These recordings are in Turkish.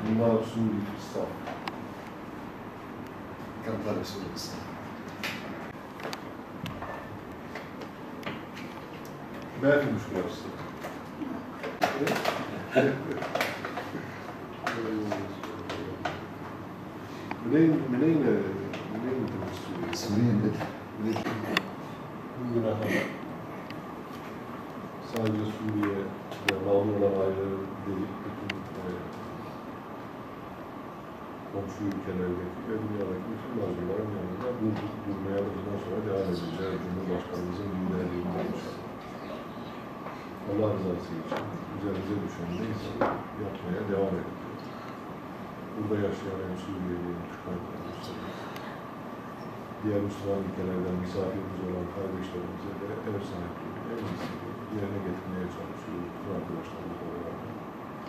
Bunlar Suriye Fistan. Kantar Suriye'si. Belki müşkülası. منين انت من سوريا؟ سوريا بدر. Bugüne kadar sadece Suriye ve mağdurlar ayrı değil, bütün komşu ülkelerdeki ve dünyadaki bütün mağdurların yanında durmaya da bundan sonra devam edeceğiz. Cumhurbaşkanımızın liderliğinde inşallah. Allah rızası için üzerimize düşen neyse yapmaya devam edeceğiz. Burada yaşayan hem Suriyeli, Türk arkadaşlarımız, diğer Müslüman ülkelerden misafirimiz olan kardeşlerimize de ev sahipliği, en iyisi yerine getirmeye çalışıyoruz. Bütün arkadaşlarımız olarak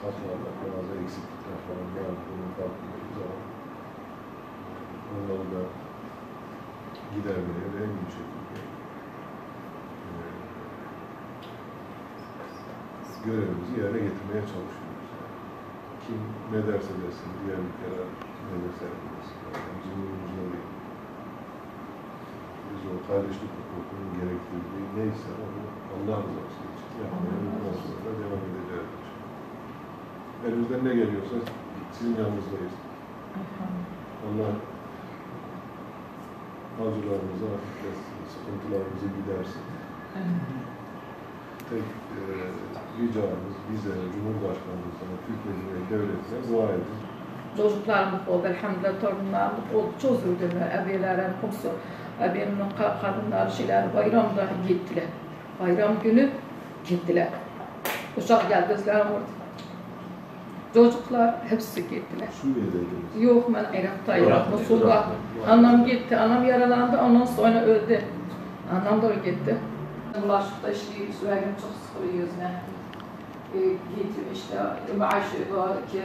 hatalar, bazı eksiklikler falan var, bunun farkındayız ama onları da gidermeye ve en iyi şekilde görevimizi yerine getirmeye çalışıyoruz. Kim ne derse desin, diğer ülkeler ne derse desin. Yani bizim umurumuzda değil. Biz o kardeşlik hukukunun gerektirdiği neyse onu Allah rızası için yapmaya bundan sonra devam edeceğiz. Elimizden ne geliyorsa sizin yanınızdayız. Allah acılarımızı hafifletsin, sıkıntılarımızı gidersin. Tek ricamız bize, Cumhurbaşkanımız'a, Türkiye devletine dua edin. Çocuklarımız oldu, elhamdülillah torunlarımız oldu. Çok üzüldüler, abilerin, komşu, abinin kadınlar, şeyler bayramda gittiler. Bayram günü gittiler. Uşak geldi, bizlerim orada. Çocuklar hepsi gittiler. Suriye'deydiniz. Yok, ben Irak'taydım, Musul'da. Anam gitti, anam yaralandı, ondan sonra öldü. Anam da gitti. Bulaşıkta işliyoruz, sürekli çok sıkılıyoruz ne. Gittim işte, maaşı var ki,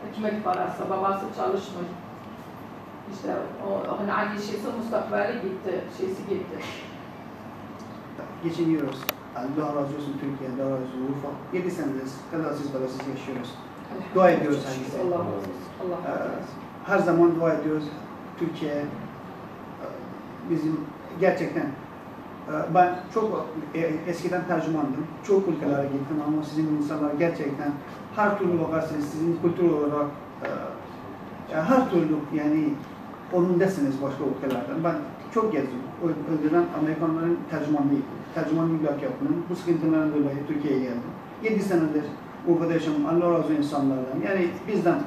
ekmek parası, babası çalışmıyor. İşte o hani aynı şeysi mustakbali gitti, şeysi gitti. Geçiniyoruz. Allah razı olsun Türkiye, Allah razı olsun Urfa. 7 senedir kazasız belasız yaşıyoruz. Dua ediyoruz herkese. Allah razı olsun. Allah razı olsun. Her zaman dua ediyoruz. Türkiye bizim gerçekten ben çok eskiden tercümandım. Çok ülkelere gittim ama sizin insanlar gerçekten her türlü vakarsınız. Sizin kültür olarak her türlü yani onundasınız başka ülkelerden. Ben çok gezdim. Önceden Amerikanların tercümanlık yaptım. Bu sıkıntılardan dolayı Türkiye'ye geldim. 7 senedir Urfa'da yaşadım. Allah razı olsun insanlardan. Yani bizden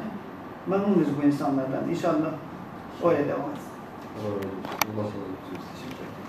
memnunuz bu insanlardan. İnşallah öyle devam etsin. Allah razı olsun. Allah razı olsun.